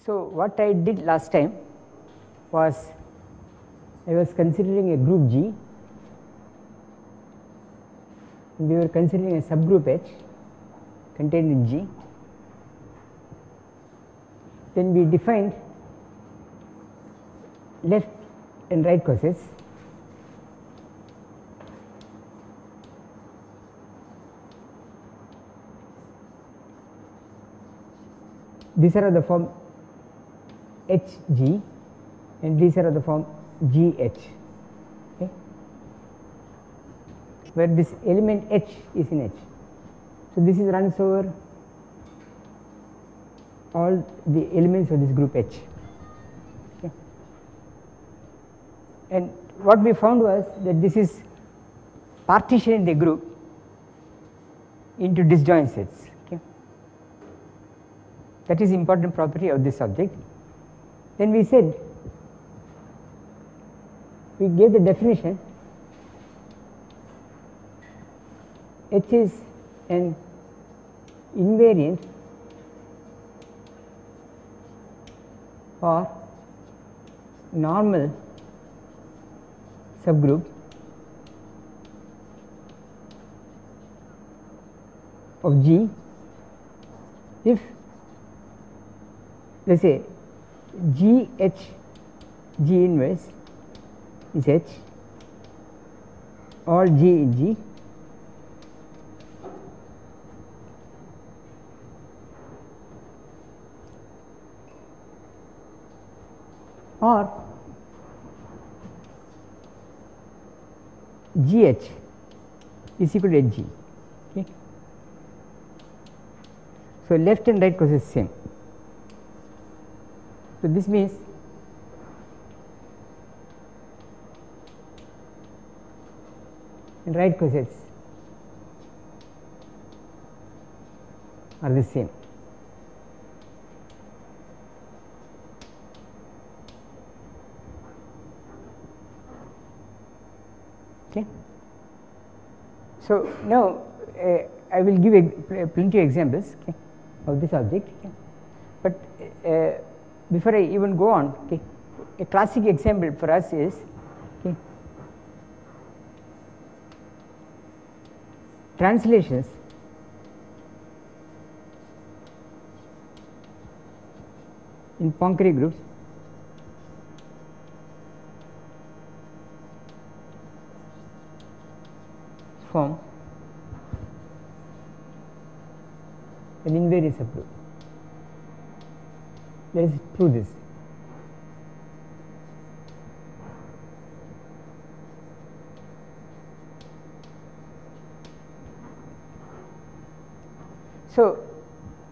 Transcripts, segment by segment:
So, what I did last time was I was considering a group G and we were considering a subgroup H contained in G. Then we defined left and right corsets. These are of the form HG and these are of the form GH, okay, where this element H is in H. So, this is runs over all the elements of this group H, okay. And what we found was that this is partitioning the group into disjoint sets, okay. That is important property of this object. Then we said, we gave the definition, H is an invariant or normal subgroup of G if, let us say, GH G inverse is H, all G in G, or GH is equal to HG, okay. So, left and right corsets same. So, this means and right corsets are the same. Okay. So, now I will give plenty of examples, okay, of this object, okay. But before I even go on, okay, a classic example for us is, okay, translations in Poincare groups form an invariant subgroup. Let us prove this. So,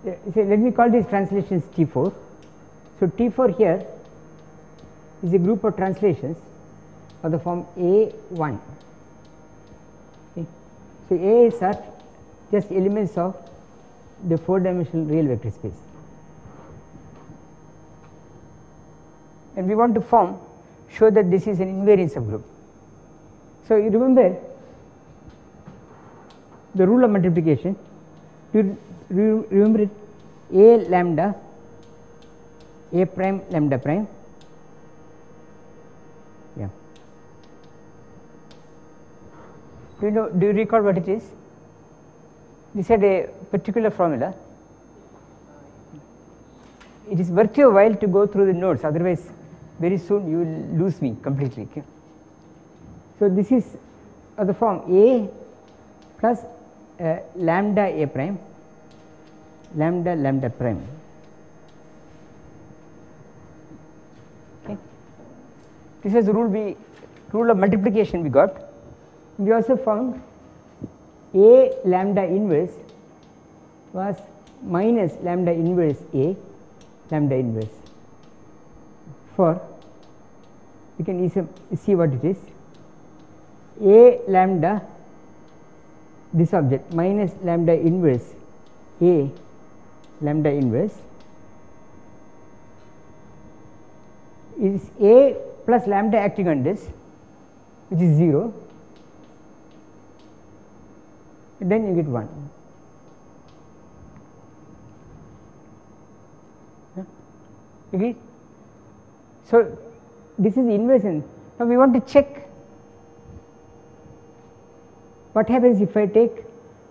let me call these translations T4. So, T4 here is a group of translations of the form A1. Okay. So, A's are just elements of the 4-dimensional real vector space, and we want to show that this is an invariant subgroup. So, you remember the rule of multiplication. Do you remember it? A lambda, A prime lambda prime, yeah. Do you recall what it is? This had a particular formula. It is worth your while to go through the notes, otherwise very soon you will lose me completely, okay. So, this is of the form A plus lambda A prime, lambda lambda prime, okay. This is the rule of multiplication we got. We also found A lambda inverse was minus lambda inverse A lambda inverse. For we can easily see what it is. A lambda, this object, minus lambda inverse A lambda inverse is A plus lambda acting on this, which is 0, and then you get 1. Okay. So, this is the inversion. Now, we want to check what happens if I take,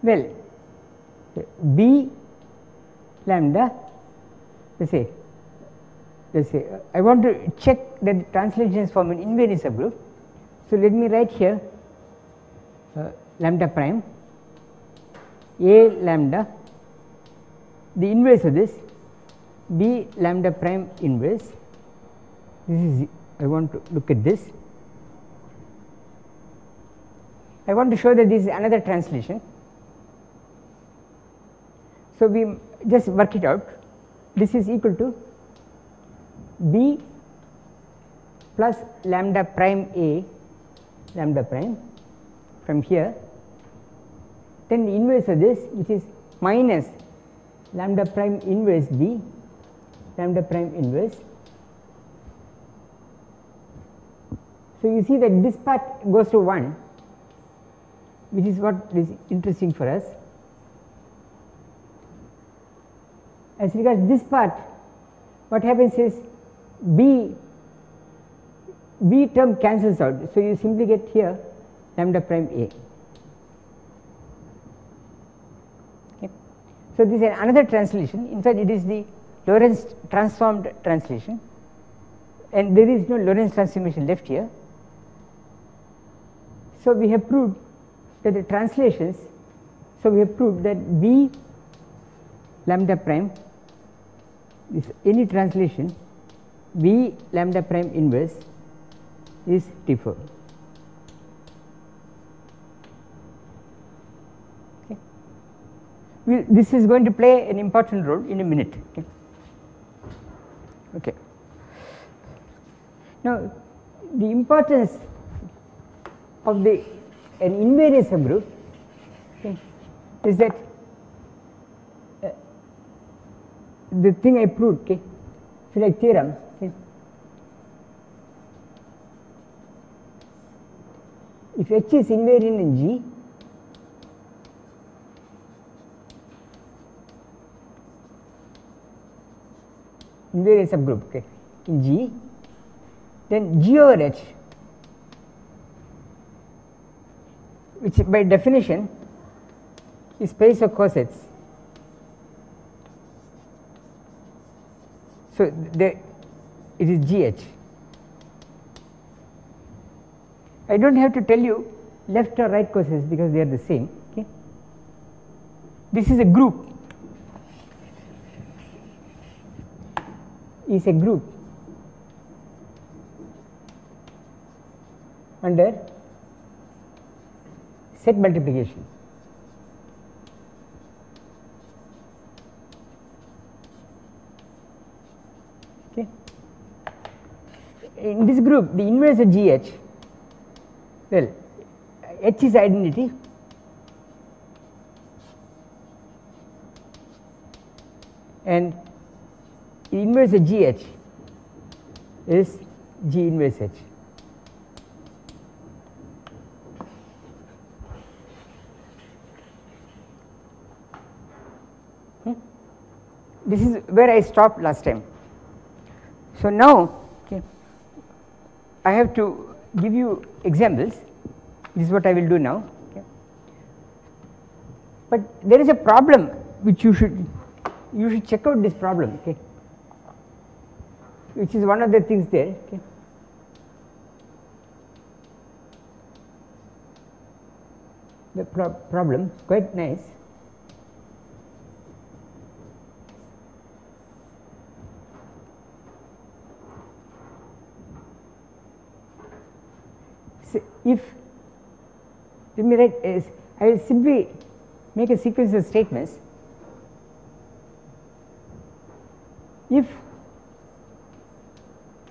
well, B lambda, let us say I want to check that the translations form an invariant subgroup. So, let me write here lambda prime A lambda, the inverse of this B lambda prime inverse. This is, I want to look at this. I want to show that this is another translation. So, we just work it out. This is equal to B plus lambda prime A lambda prime from here, then the inverse of this, which is minus lambda prime inverse B lambda prime inverse. So, you see that this part goes to 1, which is what is interesting for us. As regards this part, what happens is B term cancels out. So, you simply get here lambda prime A. Okay. So, this is another translation. In fact, it is the Lorentz transformed translation, and there is no Lorentz transformation left here. So, we have proved that the translations, so we have proved that B lambda prime is any translation B lambda prime inverse is T4. Okay. This is going to play an important role in a minute. Okay. Okay. Now, the importance of an invariant subgroup, okay, is that the thing I proved, okay, so like theorem, okay, if H is invariant in G, invariant subgroup, okay, in G, then G over H, which by definition is space of cosets. So, it is GH. I do not have to tell you left or right cosets because they are the same. Okay. This is a group, is a group under set multiplication. Okay. In this group, the inverse of GH, well, H is identity, and the inverse of GH is G inverse H. This is where I stopped last time. So, now, okay, I have to give you examples. This is what I will do now. Okay. But there is a problem which you should check out this problem, okay, which is one of the things there. Okay. The problem is quite nice. If, let me write, I will simply make a sequence of statements. If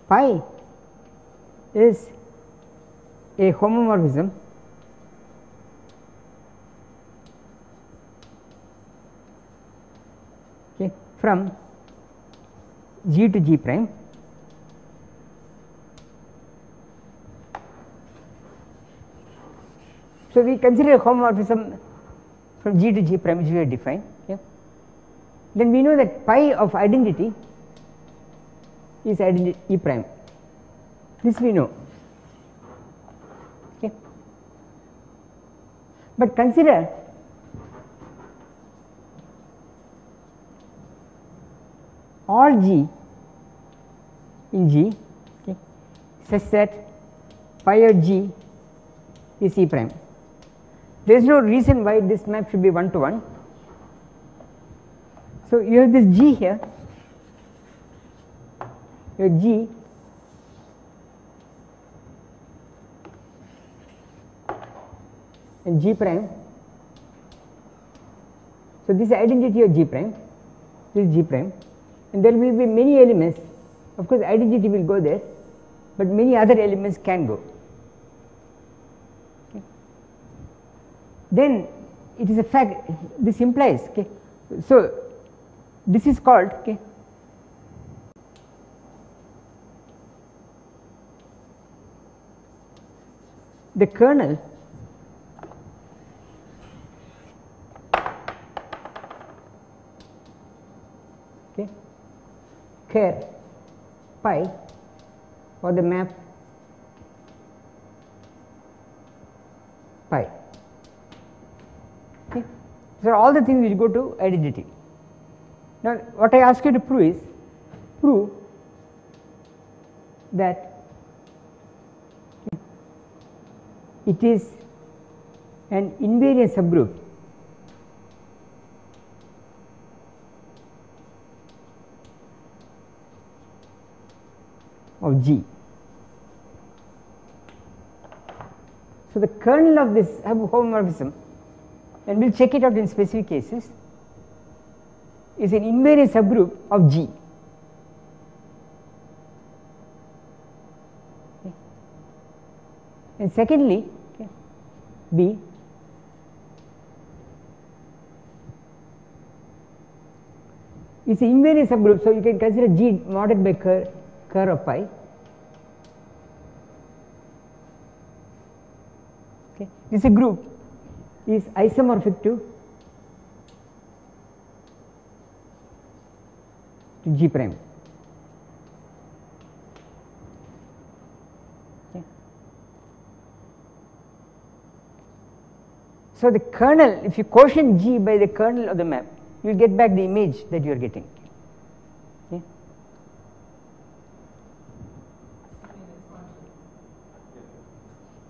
pi is a homomorphism okay, from G to G prime, so we consider a homomorphism from G to G prime which we have defined. Okay. Then we know that pi of identity is identity E prime. This we know. Okay. But consider all G in G, okay, such that phi of G is E prime. There is no reason why this map should be 1 to 1. So, you have this G here, your G and G prime. So, this is identity of G prime, this is G prime, and there will be many elements. Of course, identity will go there, but many other elements can go. Okay. Then it is a fact, this implies, okay. So, this is called, okay, the kernel ker pi or the map pi. Okay. So, all the things which go to identity. Now, what I ask you to prove is, prove that it is an invariant subgroup of G. So, the kernel of this homomorphism, and we will check it out in specific cases, is an invariant subgroup of G. Okay. And secondly, okay, B, is an invariant subgroup. So, you can consider G modded by kerr of pi. Okay. This is a group is isomorphic to G prime. Okay. So, the kernel, if you quotient G by the kernel of the map, you will get back the image that you are getting. Okay.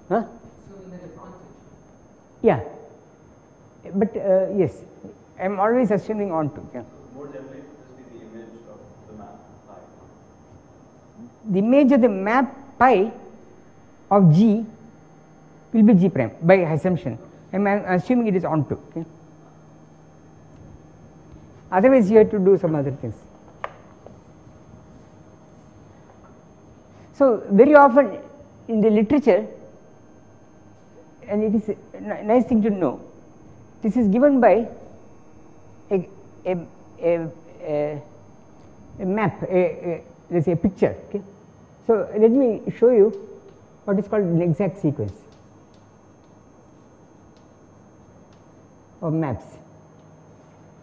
Huh? Yeah, but yes, I am always assuming onto. Yeah. More generally, this be the image of the map pi. The image of the map pi of G will be G prime by assumption. I am assuming it is onto. Okay. Otherwise, you have to do some other things. So, very often in the literature, and it is a nice thing to know, this is given by a map, let us say a picture. Okay. So, let me show you what is called an exact sequence of maps.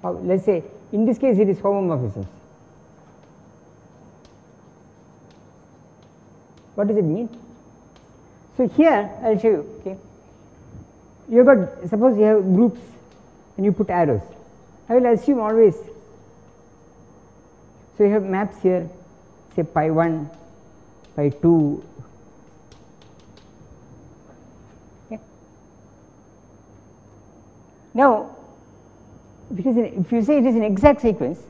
Let us say in this case it is homomorphisms. What does it mean? So, here I will show you. Okay. You have got, suppose you have groups and you put arrows. I will assume always. So, you have maps here, say pi 1, pi 2. Okay. Now, because if you say it is an exact sequence,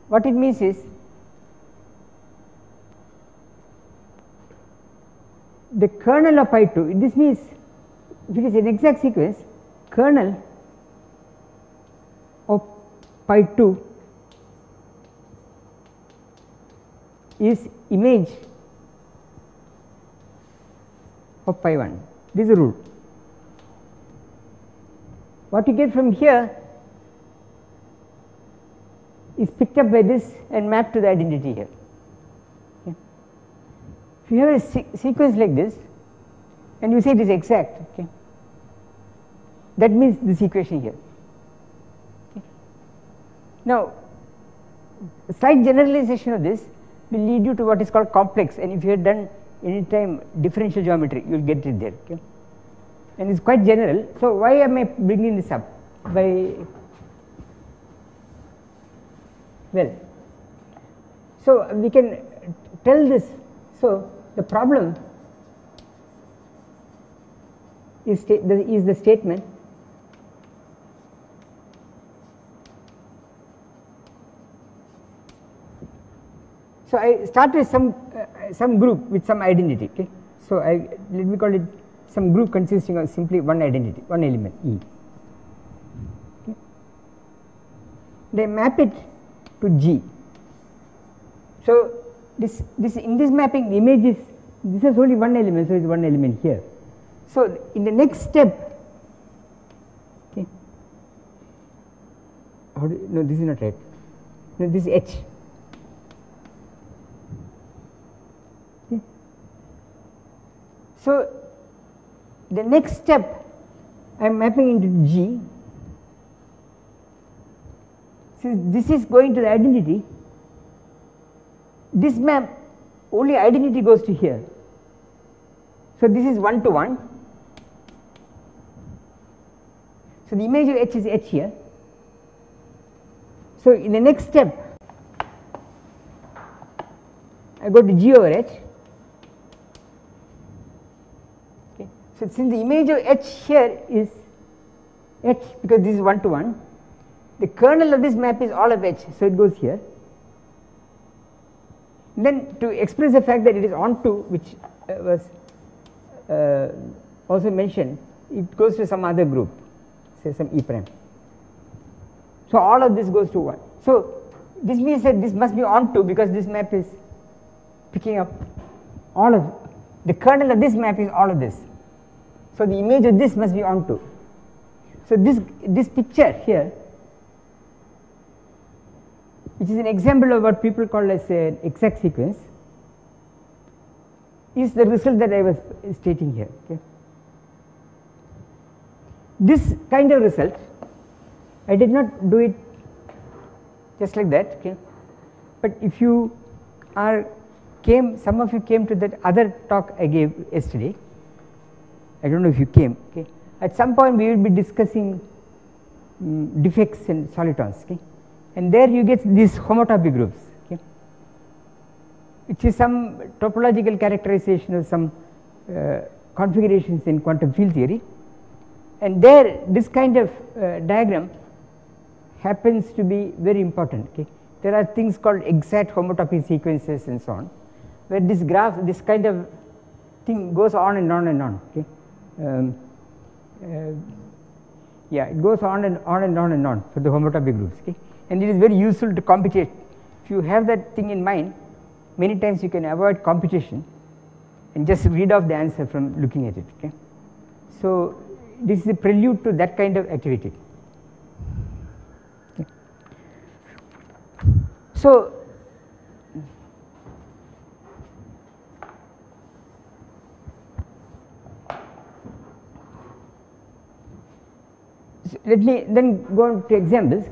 what it means is the kernel of pi 2, this means if it is an exact sequence, kernel of pi 2 is image of pi 1. This is the rule. What you get from here is picked up by this and mapped to the identity here. Okay. If you have a sequence like this and you say it is exact, okay, that means this equation here. Okay. Now, slight generalization of this, will lead you to what is called complex, and if you have done any time differential geometry, you will get it there. Okay? And it is quite general. So, why am I bringing this up? Well, so we can tell this. So, the problem is the statement so I start with some group with some identity. Okay? So, let me call it some group consisting of simply one identity, one element E. Okay? They map it to G. So, this in this mapping the image is, this is only one element, so it is one element here. So, in the next step, okay, no, this is not right, no, this is H. Okay. So, the next step I am mapping into G. Since this is going to the identity, this map only identity goes to here. So, this is 1 to 1. So, the image of H is H here. So, in the next step I go to G over H. Okay. So, since the image of H here is H, because this is 1 to 1, the kernel of this map is all of H. So, it goes here. Then to express the fact that it is onto, which was also mentioned, it goes to some other group, say some E prime. So, all of this goes to 1. So, this means that this must be onto, because this map is picking up all of the kernel of this map is all of this. So, the image of this must be onto. So, this picture here, which is an example of what people call as an exact sequence, is the result that I was stating here. Okay. This kind of result, I did not do it just like that, okay. But if you some of you came to that other talk I gave yesterday, I do not know if you came, okay. At some point we will be discussing defects in solitons, okay. And there you get these homotopy groups, okay, which is some topological characterization of some configurations in quantum field theory, and there this kind of diagram happens to be very important. Okay. There are things called exact homotopy sequences and so on, where this graph, this kind of thing goes on and on and on. Okay. Yeah, it goes on and on and on and on for the homotopy groups. Okay. And it is very useful to computate. If you have that thing in mind, many times you can avoid computation and just read off the answer from looking at it. Okay. So, this is a prelude to that kind of activity. Okay. So, let me then go on to examples.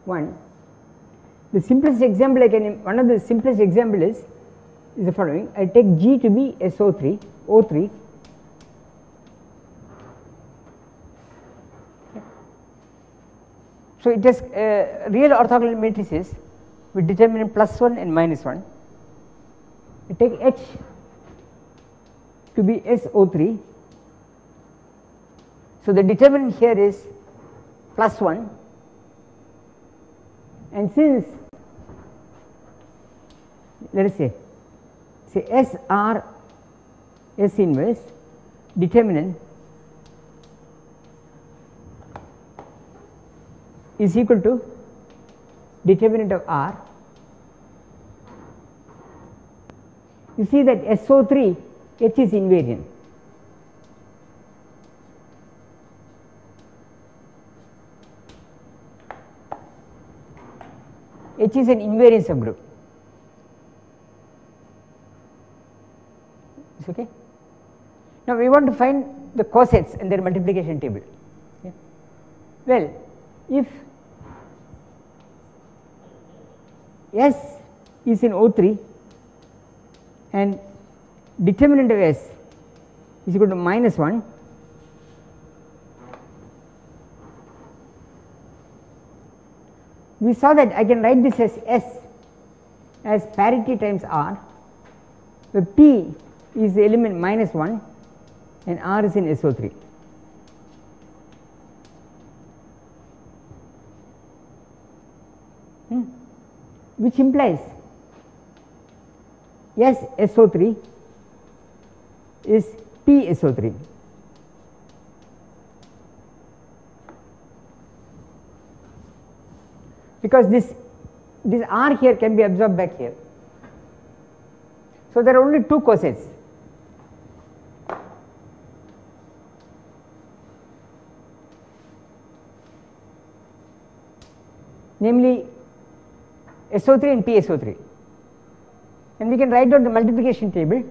One, the simplest example one of the simplest example is the following. I take G to be SO3, O3. So, it has real orthogonal matrices with determinant +1 and -1. I take H to be SO3. So, the determinant here is +1. And since, let us say SR S inverse determinant is equal to determinant of R, you see that SO3 H is invariant. H is an invariant subgroup. It's okay. Now, we want to find the cosets and their multiplication table. Okay. Well, if S is in O3 and determinant of S is equal to -1, we saw that I can write this as S as parity times R, where P is the element -1 and R is in SO3. Which implies S SO3 is P SO3. Because this R here can be absorbed back here. So there are only two cosets. Namely SO3 and PSO3, and we can write out the multiplication table.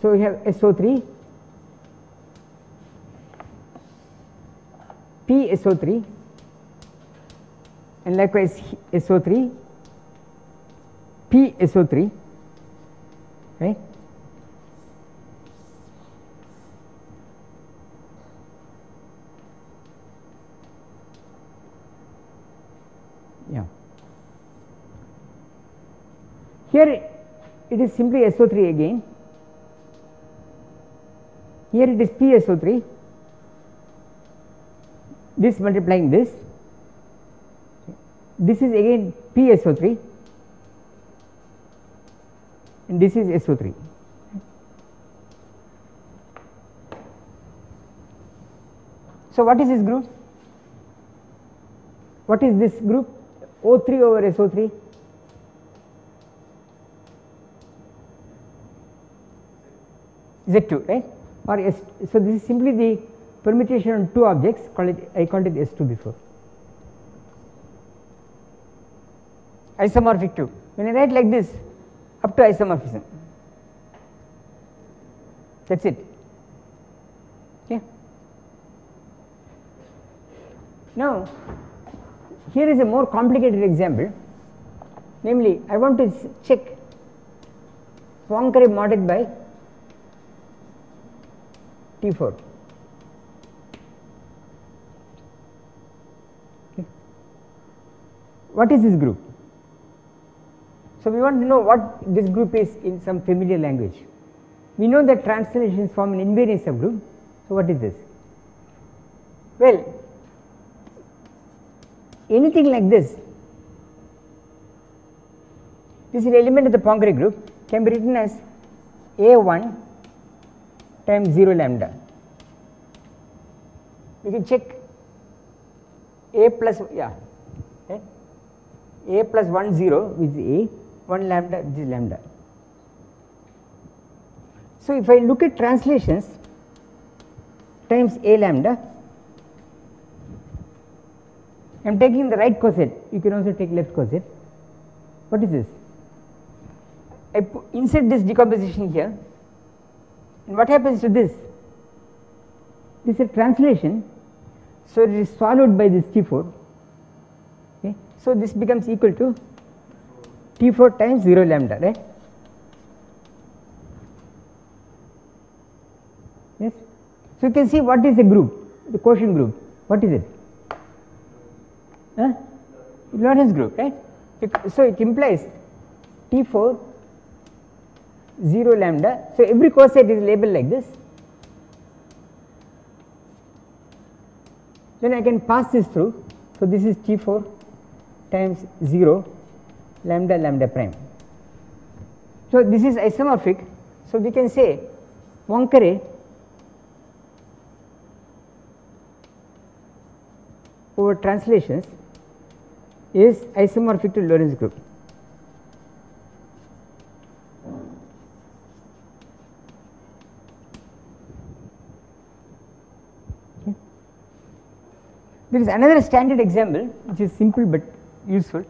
So we have SO3, PSO3, and likewise SO3, PSO3, right? Yeah. Here it is simply SO3 again. Here it is PSO3. This multiplying this. This is again PSO3, and this is SO3. So what is this group? What is this group? O3 over SO3. Z2, right? Or S. So this is simply the permutation on two objects. I called it S2 before. Isomorphic 2. When I write like this, up to isomorphism. That's it. Okay. Now, here is a more complicated example. Namely, I want to check Poincare modded by T4. Okay. What is this group? So we want to know what this group is in some familiar language. We know that translations form an invariant subgroup. So what is this? Well, anything like this is an element of the Poincare group, can be written as A1 times 0 lambda. We can check A plus, yeah, okay. A plus 1 0 which is A, 1 lambda which is lambda. So if I look at translations times A lambda, I am taking the right coset, you can also take left coset. What is this? I insert this decomposition here, and what happens to this? This is a translation, so it is swallowed by this T4. Okay. So this becomes equal to T4 times 0 lambda, right? Yes. So you can see what is the group, the quotient group. What is it? Lorentz group, right? So it implies T4 0 lambda. So every coset is labeled like this. Then I can pass this through. So this is T4 times 0 lambda lambda prime. So this is isomorphic. So we can say Poincare over translations is isomorphic to Lorentz group. Okay. There is another standard example which is simple but useful.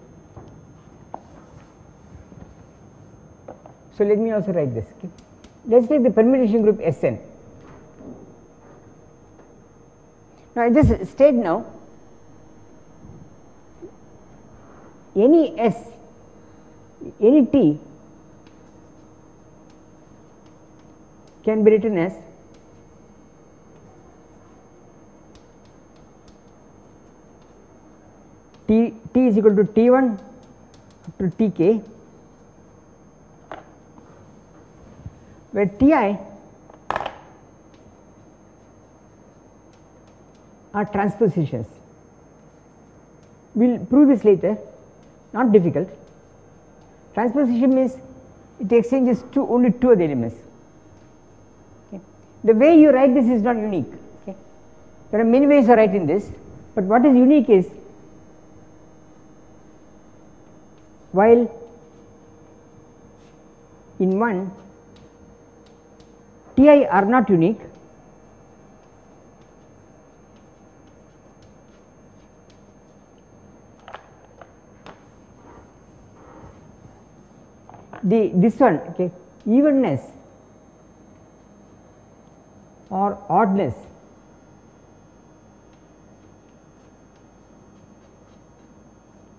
So let me also write this. Okay. Let us take the permutation group Sn. Now I just state now any S, any T can be written as T is equal to T1 up to Tk, where Ti are transpositions. We will prove this later, not difficult. Transposition means it exchanges only two of the elements. Okay. The way you write this is not unique. Okay. There are many ways of writing this, but what is unique is while in one Ti are not unique, this one, okay, evenness or oddness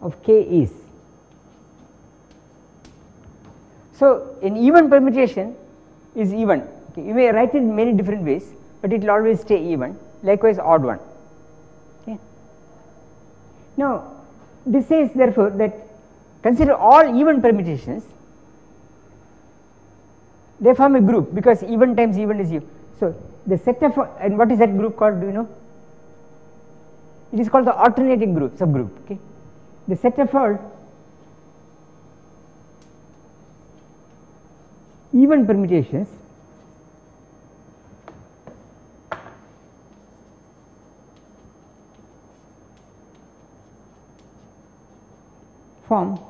of K is. So, an even permutation is even. Okay. You may write it in many different ways, but it will always stay even. Likewise, odd one. Okay. Now, this says therefore that consider all even permutations. They form a group because even times even is even. So, the set of, and what is that group called, do you know? It is called the alternating group, subgroup. Okay. The set of all even permutations form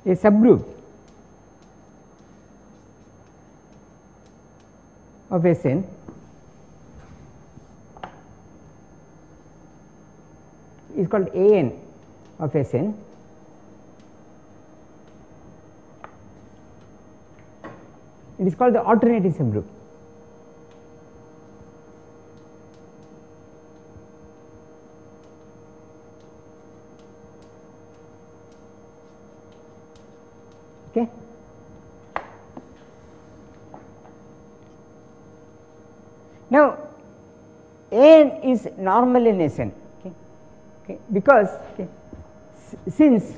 a subgroup of Sn is called An of Sn. It is called the alternating subgroup. Okay. Now, An is normal in Sn, okay, okay, because okay, since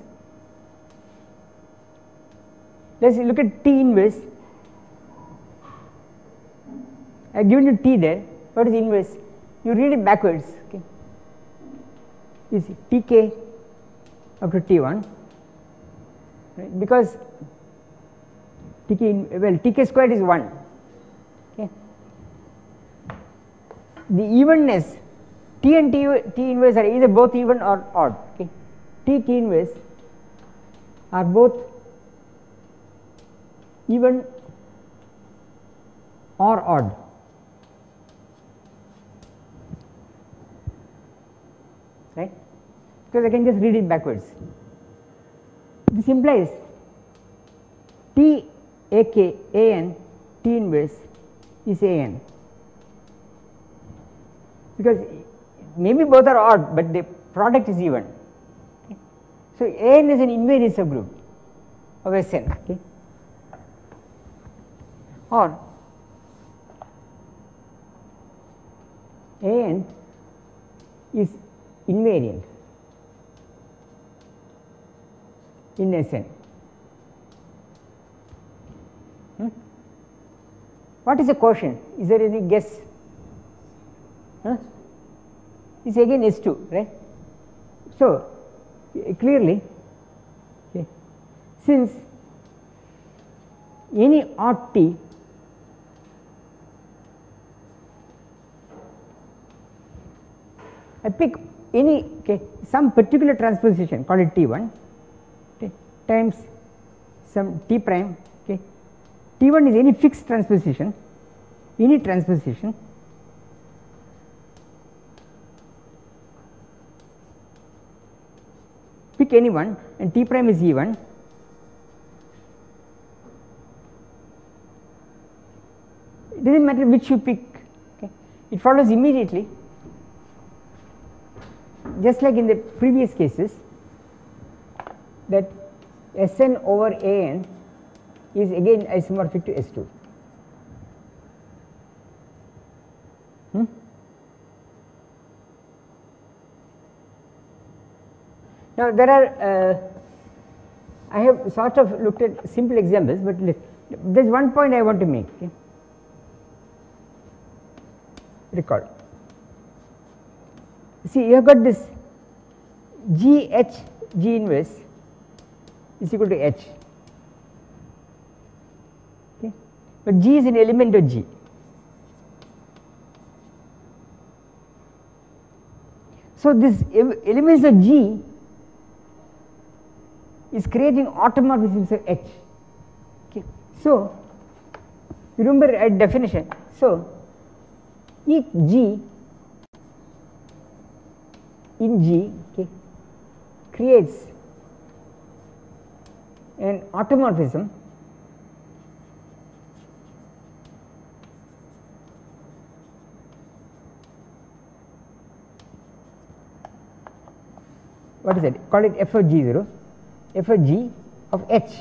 let us look at T inverse. I have given you T there. What is inverse? You read it backwards. Okay, is Tk up to T1, right? Because Tk squared is 1. Okay. The evenness, T and T inverse are either both even or odd. Okay. T inverse are both even or odd. Right, because I can just read it backwards. This implies T ak An T inverse is An, because maybe both are odd, but the product is even. Okay. So, An is an invariant subgroup of Sn, okay, or An is invariant in Sn. What is a quotient? Is there any guess? It's again S2, right? So, clearly, okay, since any odd T I pick any some particular transposition, call it T1, okay, times some T prime, okay. T1 is any fixed transposition, any transposition pick any one, and T prime is even. It does not matter which you pick, okay. it follows immediately, just like in the previous cases, that Sn over An is again isomorphic to S2. Now there are I have sort of looked at simple examples, but there is one point I want to make. Okay? Recall. See, you have got this G H G inverse is equal to H, okay? But G is an element of G. So this elements of G is creating automorphisms of H. Okay. So you remember at definition. So each G in G, okay, creates an automorphism what is it? Call it f of G0, f of G of H.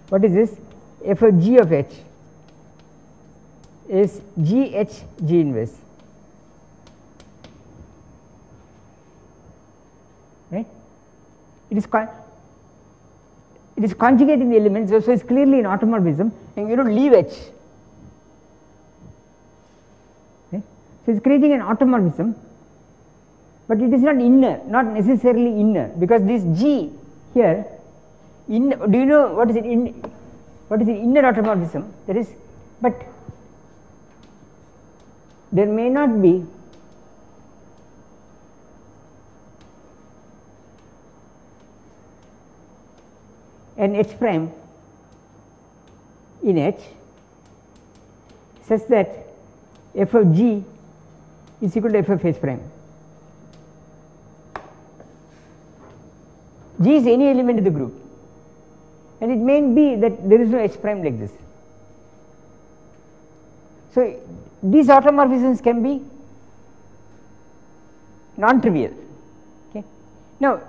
What is this? F of G of H is G H G inverse, right? It is conjugating the elements, so it's clearly an automorphism, and you don't leave H. Okay? So it's creating an automorphism, but it is not inner, not necessarily inner, because this G here, do you know what is it? What is the inner automorphism? That is, but there may not be an H prime in H such that f of G is equal to f of H prime. G is any element of the group, and it may be that there is no H prime like this. So these automorphisms can be non-trivial. Okay. Now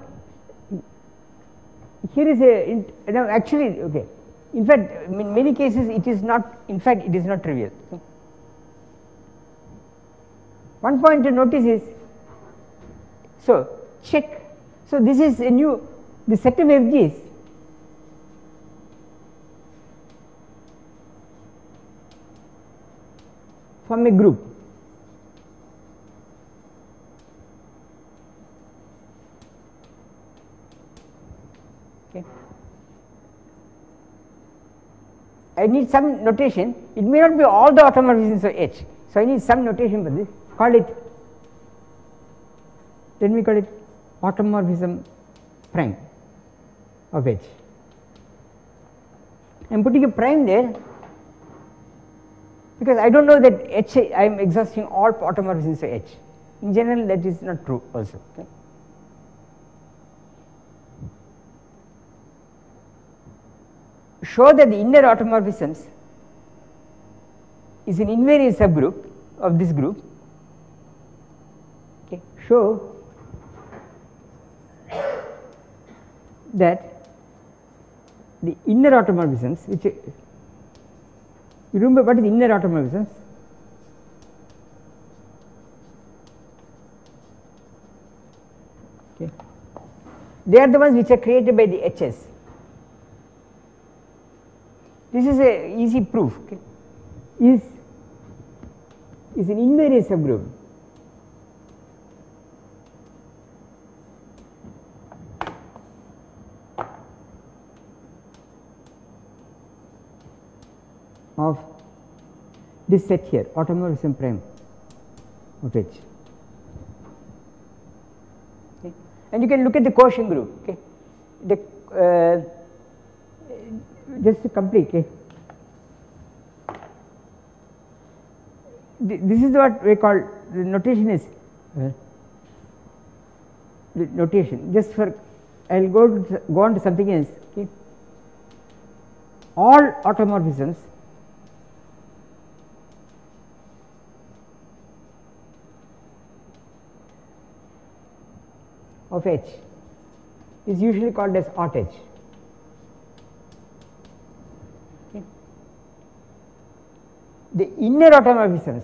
here is a now actually okay. In fact, in many cases it is not. In fact, it is not trivial. Okay. One point to notice is, so check. So this is a new. The set of FGs from a group. Okay. I need some notation. It may not be all the automorphisms of H. So I need some notation for this. Call it. Let me call it automorphism prime of H. I am putting a prime there because I do not know that H, I am exhausting all automorphisms of H. In general, that is not true also. Okay. Show that the inner automorphisms is an invariant subgroup of this group. Okay. Show that the inner automorphisms, which you remember what is inner automorphisms? Okay. They are the ones which are created by the H's. This is a easy proof. Okay. Is an invariant subgroup of this set here, automorphism prime of H. Okay. And you can look at the quotient group. Okay. Just to complete. Okay. This is what we call the notation is the notation. Just for I will go on to something else. Okay. All automorphisms of H is usually called as hot H. Okay. The inner automorphisms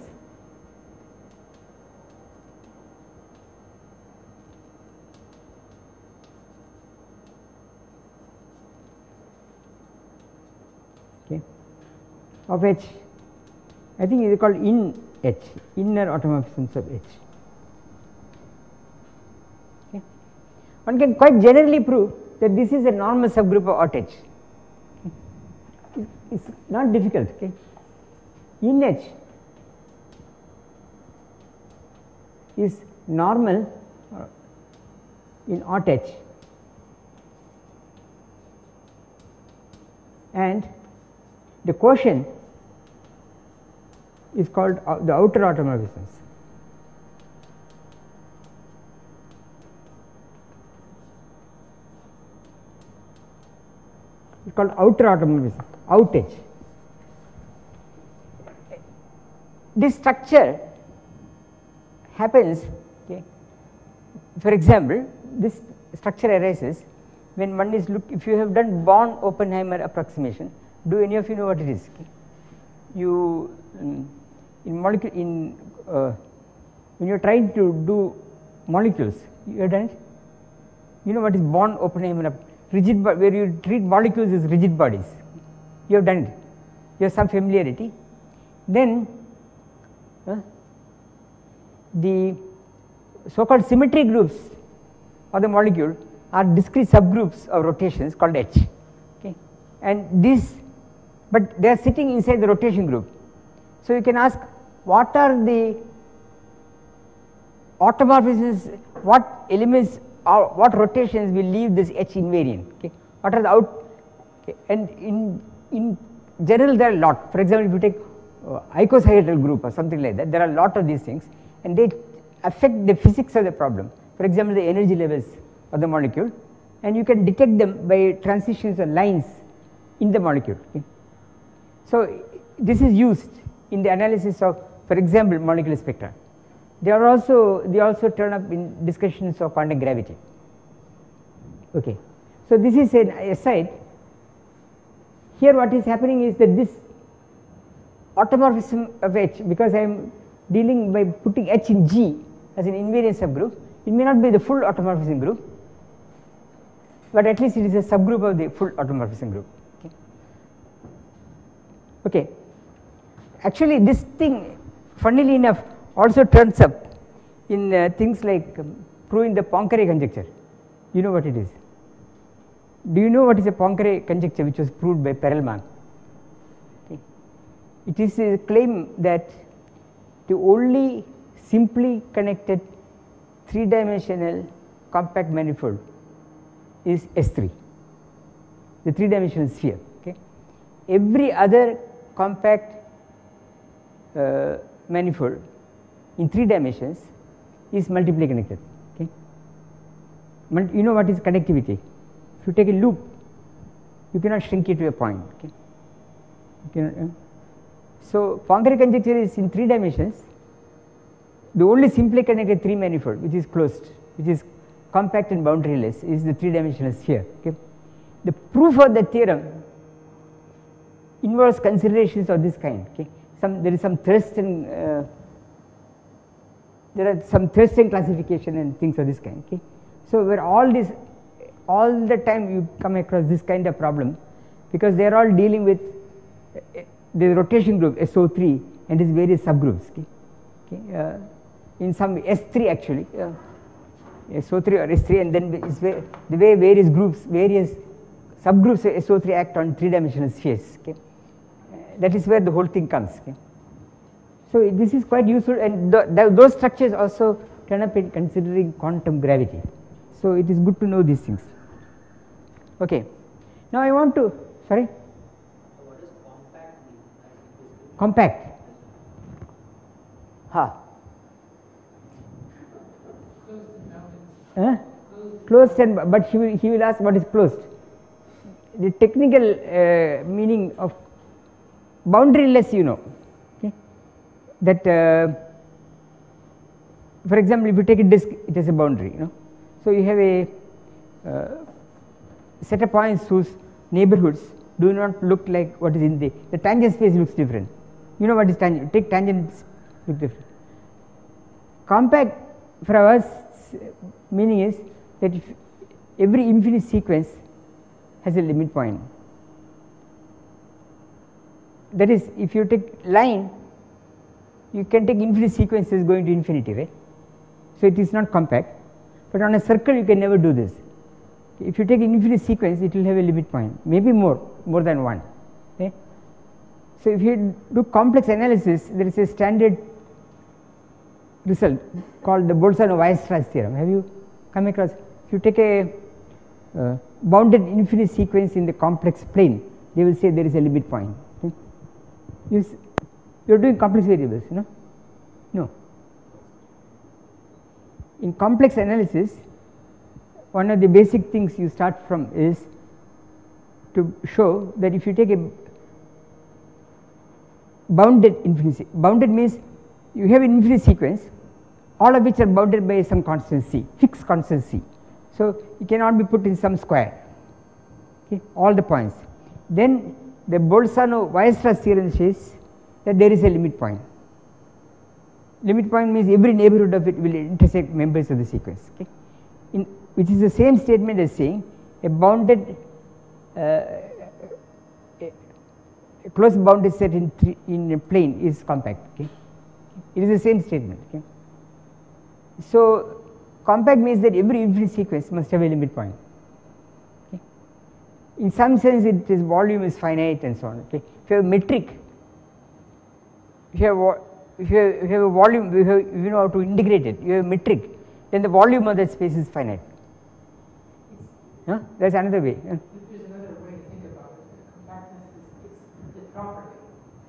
of H, I think it is called in H, inner automorphisms of H. Okay. One can quite generally prove that this is a normal subgroup of hot H. Okay. It is not difficult. Okay. In H is normal in hot H, and the quotient is called the outer automorphisms. It is called outer automorphism, out H. This structure happens, okay. For example, this structure arises when one is if you have done Born-Oppenheimer approximation. Do any of you know what it is? Okay. You in molecule when you are trying to do molecules, you have done it. You know what is Born-Oppenheimer rigid, where you treat molecules as rigid bodies. You have done it. You have some familiarity. Then the so-called symmetry groups of the molecule are discrete subgroups of rotations called H. Okay. And this, but they are sitting inside the rotation group. So you can ask, what are the automorphisms, what elements or what rotations will leave this H invariant? Okay. What are the okay. And in general there are a lot. For example, if you take icosahedral group or something like that, there are a lot of these things, and they affect the physics of the problem. For example, the energy levels of the molecule, and you can detect them by transitions or lines in the molecule. Okay. So this is used in the analysis of, for example, molecular spectra. They also turn up in discussions of quantum gravity. Okay. So this is an aside. Here what is happening is that this automorphism of H, because I am dealing by putting H in G as an invariant subgroup, it may not be the full automorphism group, but at least it is a subgroup of the full automorphism group. Okay. Okay. Actually this thing, funnily enough, also turns up in things like proving the Poincare conjecture. You know what it is? Do you know what is a Poincare conjecture which was proved by Perelman? Okay. It is a claim that the only simply connected 3-dimensional compact manifold is S3, the 3-dimensional sphere. Okay. Every other compact manifold in 3 dimensions is multiply connected. Okay. You know what is connectivity? If you take a loop, you cannot shrink it to a point. Okay. You cannot, so Poincare conjecture is in 3 dimensions. The only simply connected 3 manifold which is closed, which is compact and boundaryless, is the 3-dimensional sphere. Okay. The proof of the theorem involves considerations of this kind. Okay. There is some thrust and there are some thrust and classification and things of this kind. Okay. So where all the time you come across this kind of problem, because they are all dealing with the rotation group SO3 and its various subgroups. Okay. Okay. In some S3 actually, SO3 or S3, and then the way various groups, various subgroups of SO3 act on 3-dimensional spheres. Okay. That is where the whole thing comes. Okay. So this is quite useful, and those structures also turn up in considering quantum gravity. So it is good to know these things. Okay. Now I want to, sorry? So what does compact mean? Compact. Closed, and but he will ask what is closed. The technical meaning of boundaryless, you know, okay, that for example, if you take a disk, it has a boundary, you know. So, you have a set of points whose neighborhoods do not look like what is in the tangent space looks different. You know what is tangent, take tangents look different. Compact for us meaning is that if every infinite sequence has a limit point. That is, if you take line, you can take infinite sequences going to infinity, right. So, it is not compact, but on a circle you can never do this. If you take an infinite sequence, it will have a limit point, maybe more than one. Okay. So, if you do complex analysis, there is a standard result called the Bolzano-Weierstrass theorem. Have you come across? If you take a bounded infinite sequence in the complex plane, they will say there is a limit point. Okay. You are doing complex variables, no. In complex analysis, one of the basic things you start from is to show that if you take a bounded infinite, bounded means you have an infinite sequence, all of which are bounded by some constant c, fixed constant c. So, it cannot be put in some square, okay, all the points. Then the Bolzano-Weierstrass theorem says that there is a limit point. Limit point means every neighborhood of it will intersect members of the sequence, okay, which is the same statement as saying a bounded a closed bounded set in a plane is compact, okay. It is the same statement, okay. So, compact means that every infinite sequence must have a limit point, okay. In some sense its volume is finite and so on, okay. If you have a metric, if you have a volume, you know how to integrate it, you have a metric, then the volume of that space is finite. That is another way. There's another way to think about it. Compactness is the property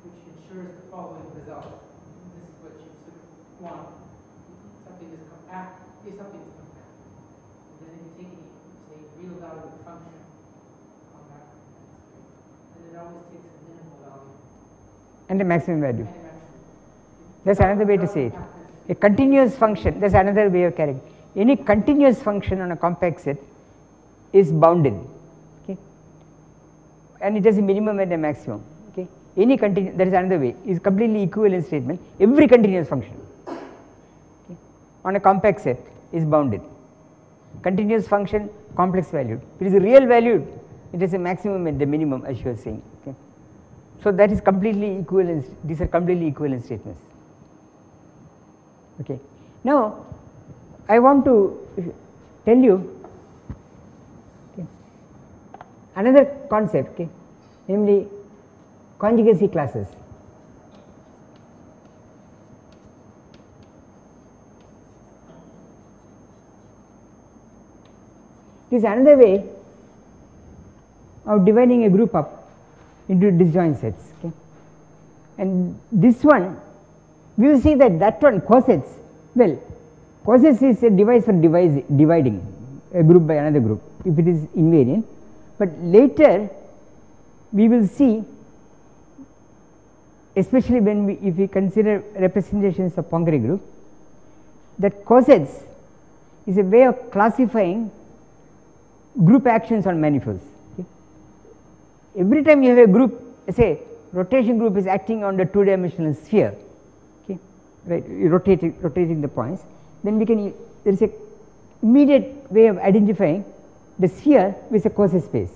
which ensures the following result. This is what you sort of want. Something is compact if something is compact. And then if you take any, say, real value function, compact, and it always takes a minimal value. And a maximum value. That is another way to say it. A continuous function, that is another way of carrying. Any continuous function on a compact set is bounded, okay, and it has a minimum and a maximum, okay. Any continuous, that is another way, is completely equivalent statement. Every continuous function, okay, on a compact set is bounded. Continuous function, complex valued. If it is real valued, it has a maximum and a minimum, as you are saying, okay. So, that is completely equivalent, these are completely equivalent statements, okay. Now, I want to tell you another concept, okay, namely conjugacy classes. This is another way of dividing a group up into disjoint sets, okay. And this one, we will see that one cosets, well, cosets is a device for dividing a group by another group if it is invariant. But later we will see, especially when if we consider representations of Poincare group, that cosets is a way of classifying group actions on manifolds, okay. Every time you have a group, say rotation group is acting on the 2-dimensional sphere, okay, right, you rotating the points, then we can, there is a immediate way of identifying the sphere with a coset space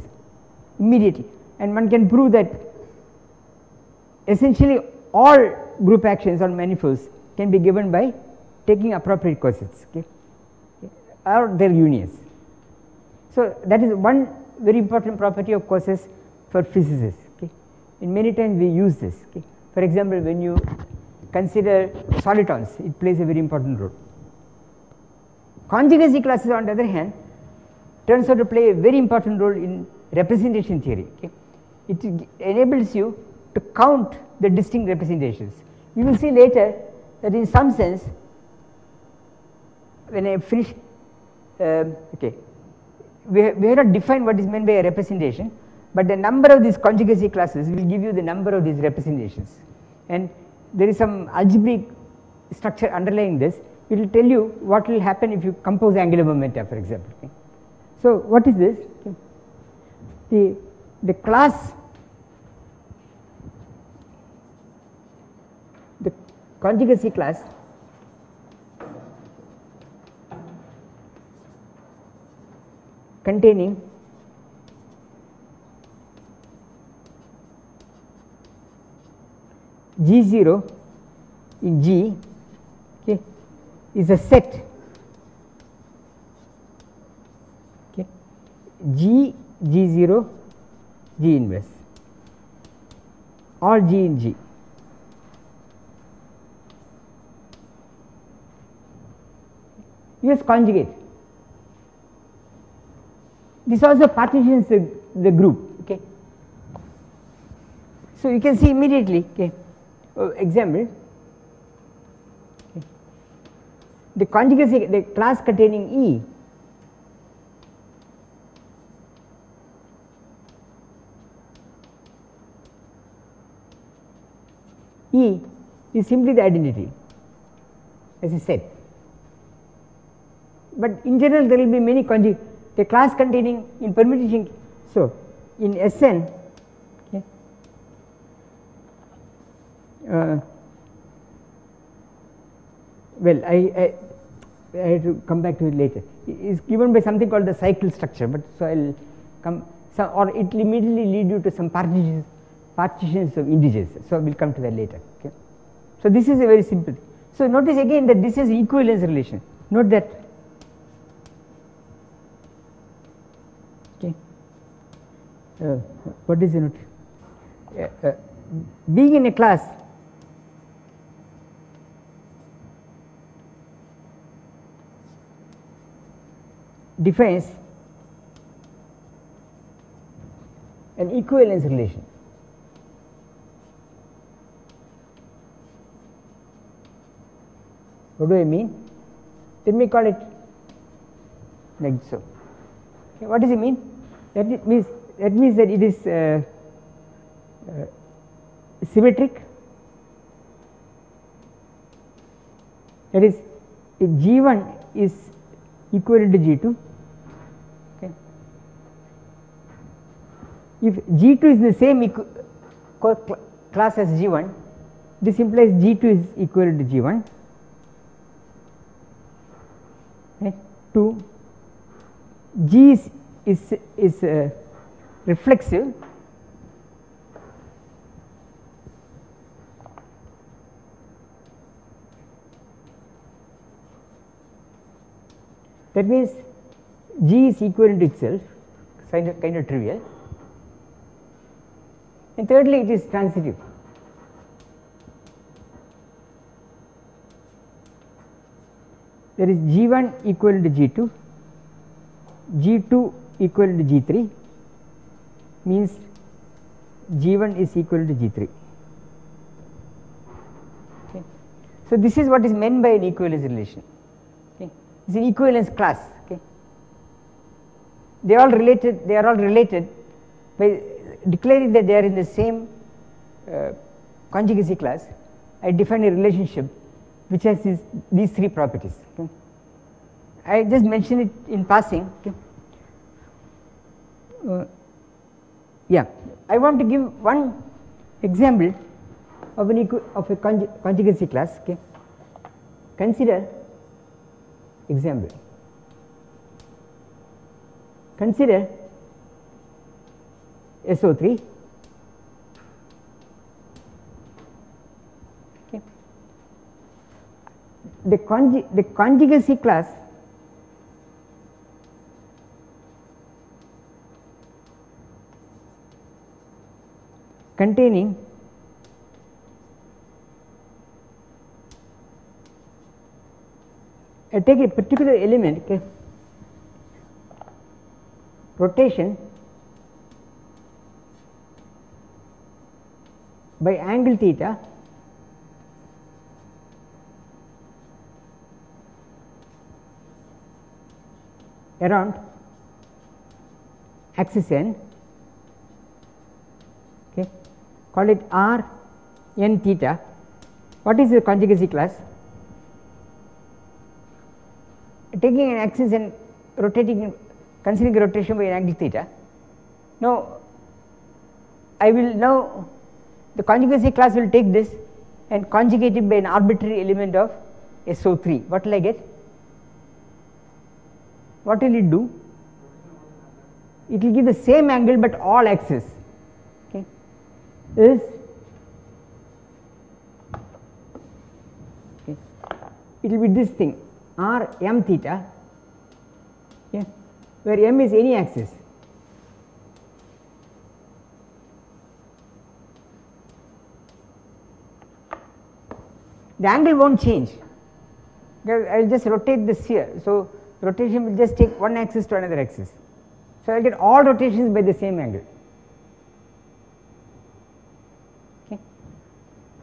immediately, and one can prove that essentially all group actions on manifolds can be given by taking appropriate cosets, okay, or their unions. So, that is one very important property of cosets for physicists, okay. In many times we use this, okay. For example, when you consider solitons, it plays a very important role. Conjugacy classes, on the other hand, turns out to play a very important role in representation theory, okay. It enables you to count the distinct representations. We will see later that in some sense, when I finish, okay, we have not defined what is meant by a representation, but the number of these conjugacy classes will give you the number of these representations, and there is some algebraic structure underlying this it will tell you what will happen if you compose angular momenta, for example. Okay. So, what is this? Okay. The class, the conjugacy class containing G0 in G, okay, is a set, okay, G0 G inverse, all G in G. Use conjugate. This also partitions the group. Okay. So you can see immediately. Okay. Example. Okay. The conjugacy, the class containing E is simply the identity, as I said. But in general there will be many conjugates. The class containing in permutation. So, in Sn, okay, well, I have to come back to it later. It is given by something called the cycle structure, but so I will come, so, or it will immediately lead you to some partitions of integers. So, we will come to that later. Okay. So, this is a very simple thing. So, notice again that this is equivalence relation. Note that. Okay. What is the note? Being in a class defines an equivalence relation. What do I mean? Let me call it like so. Okay, what does it mean? That means that it is symmetric. That is, if G1 is equivalent to G2. Okay. If G2 is the same class as G1, this implies G2 is equivalent to G1. Okay. 2, G is reflexive. That means G is equivalent to itself, kind of trivial. And thirdly, it is transitive. There is G1 equivalent to G2, G2 equivalent to G3, means G1 is equal to G3. Okay. So, this is what is meant by an equivalence relation. Okay. It is an equivalence class. Okay. They are all related by declaring that they are in the same conjugacy class. I define a relationship which has these three properties. Okay. I just mention it in passing. Okay. Yeah, I want to give one example of a conjugacy class. Okay. Consider example. Consider SO3. Okay. The conjugacy class containing I take a particular element, okay, rotation by angle theta around axis n, okay, call it R n theta. What is the conjugacy class? taking an axis and rotating, considering a rotation by an angle theta. Now, I will now, the conjugacy class will take this and conjugate it by an arbitrary element of SO3. What will I get? What will it do? It will give the same angle but all axes. Okay, is okay. It will be this thing r m theta, yeah, where m is any axis. The angle won't change. I will just rotate the sphere. So, rotation will just take one axis to another axis. So, I will get all rotations by the same angle. Okay.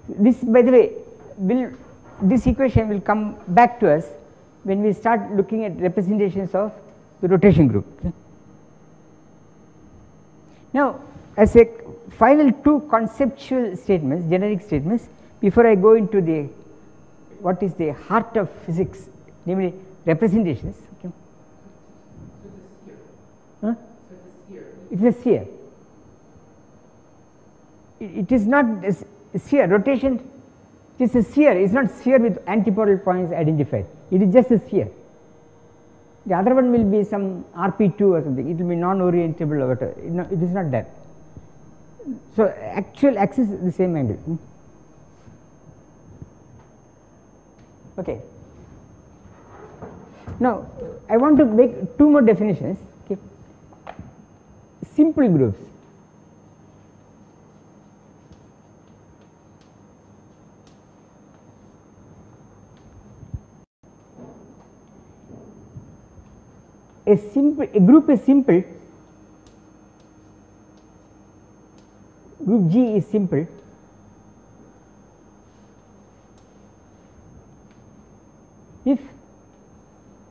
This, by the way, this equation will come back to us when we start looking at representations of the rotation group. Okay. Now, as a final two conceptual statements, generic statements, before I go into the what is the heart of physics, namely representations. Okay. Huh? It is a sphere. It is not a sphere. Rotation, it is a sphere. It is not sphere with antipodal points identified. It is just a sphere. The other one will be some RP2 or something. It will be non-orientable or whatever. It is not that. So, actual axis is the same angle. Okay. Now, I want to make two more definitions. Okay. Simple groups. A group is simple. Group G is simple if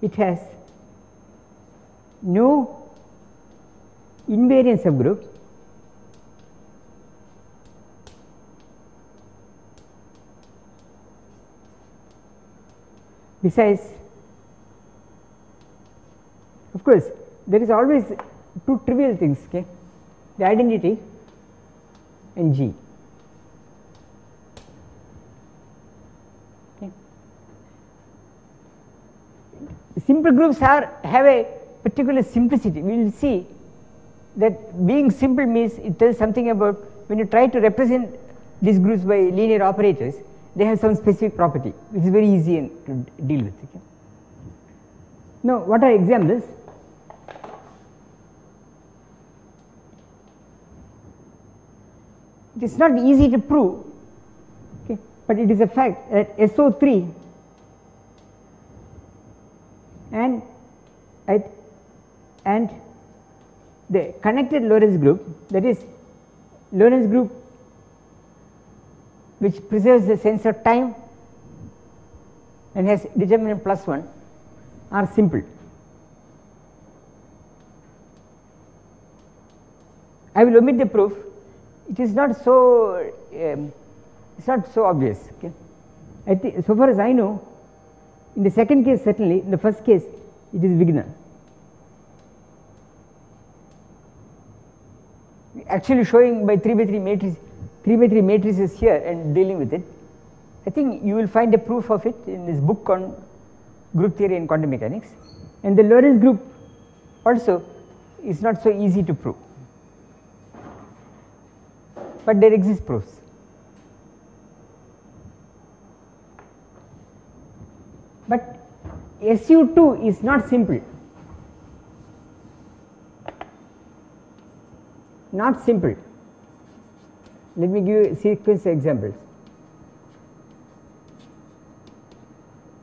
it has no invariant subgroup besides, of course, there is always two trivial things, okay, the identity and G. Simple groups have a particular simplicity. We will see that being simple means it tells something about when you try to represent these groups by linear operators, they have some specific property which is very easy to deal with. Okay. Now, what are examples? It is not easy to prove, okay, but it is a fact that SO3 and the connected Lorentz group, that is Lorentz group which preserves the sense of time and has determinant +1, are simple. I will omit the proof. It is not so it's not so obvious. Okay. I think so far as I know, in the second case certainly, in the first case it is Wigner. Actually showing by 3 by 3 matrices here and dealing with it. I think you will find a proof of it in this book on group theory and quantum mechanics, and the Lorentz group also is not so easy to prove, but there exist proofs. But SU2 is not simple, not simple. Let me give you a sequence of examples.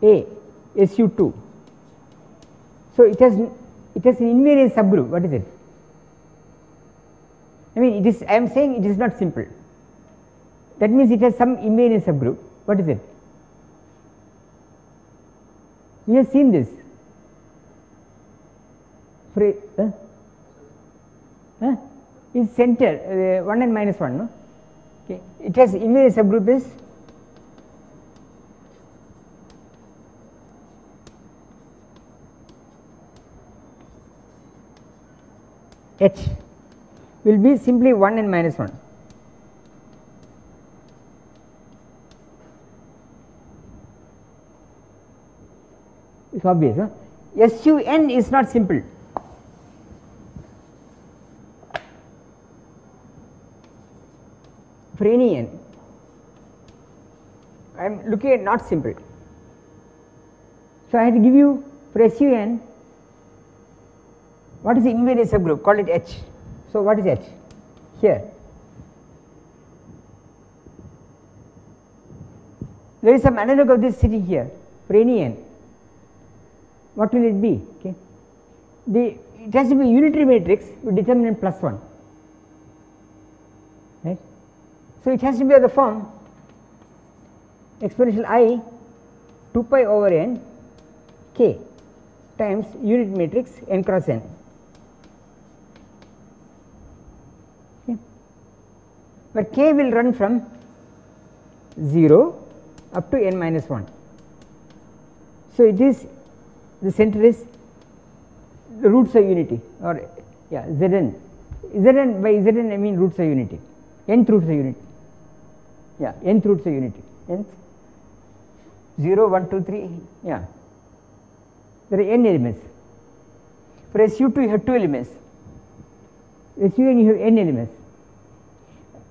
A, SU2. So it has an invariant subgroup. What is it? I mean, it is. I am saying it is not simple. That means it has some invariant subgroup. What is it? We have seen this. Is center 1 and -1, no? Okay. It has invariant subgroup is H will be simply 1 and minus 1. It is obvious. Huh? SUN is not simple. For any n, I am looking at not simple. So, I have to give you for SUN what is the invariant subgroup, call it H. So, what is H here? There is some analog of this sitting here for any n. What will it be? Okay. It has to be unitary matrix with determinant plus 1, right. So, it has to be of the form exponential I 2 pi over n k times unit matrix n cross n. Okay. Where k will run from 0 up to n minus 1. So, it is the center is the roots of unity, or Zn. Zn by Zn I mean roots of unity, nth roots of unity, nth roots of unity, nth 0, 1, 2, 3, there are n elements. For SU2 you have 2 elements, SUN you have n elements.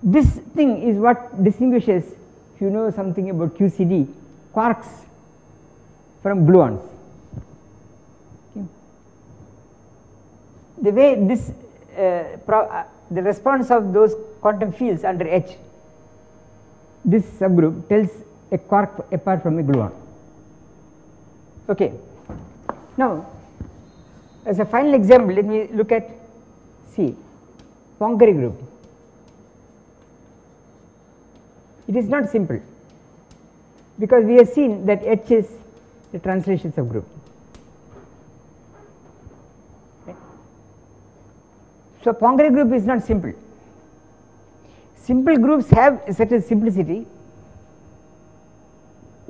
This thing is what distinguishes, if you know something about QCD, quarks from gluons. Okay. The way this the response of those quantum fields under H, this subgroup tells a quark apart from a gluon. Okay. Now, as a final example, let me look at Poincare group. It is not simple because we have seen that H is the translation subgroup. Okay. So, Poincare group is not simple. Simple groups have a certain simplicity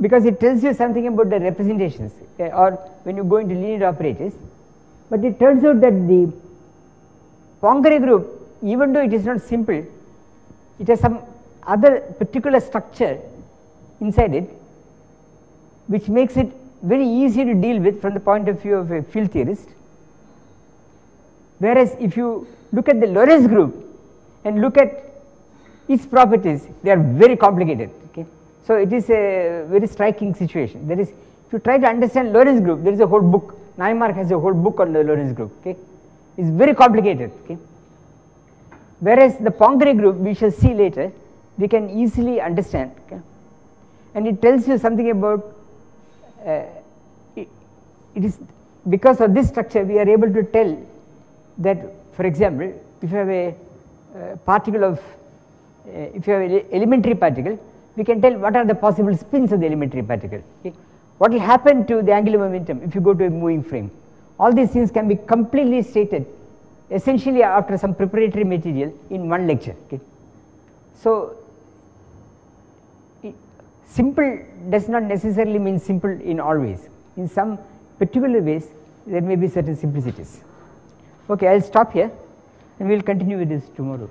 because it tells you something about the representations or when you go into linear operators, but it turns out that the Poincare group, even though it is not simple, it has some other particular structure inside it which makes it very easy to deal with from the point of view of a field theorist. Whereas, if you look at the Lorentz group and look at its properties, they are very complicated. Okay. So, it is a very striking situation. That is, if you try to understand Lorentz group, there is a whole book, Naimark has a whole book on the Lorentz group. Okay. It is very complicated. Okay. Whereas, the Poincare group we shall see later, we can easily understand, okay. And it tells you something about it is because of this structure we are able to tell that, for example, if you have a particle of if you have an elementary particle, we can tell what are the possible spins of the elementary particle. Okay. What will happen to the angular momentum if you go to a moving frame? All these things can be completely stated essentially after some preparatory material in one lecture. Okay. So, simple does not necessarily mean simple in all ways. In some particular ways, there may be certain simplicities. Okay, I will stop here and we will continue with this tomorrow.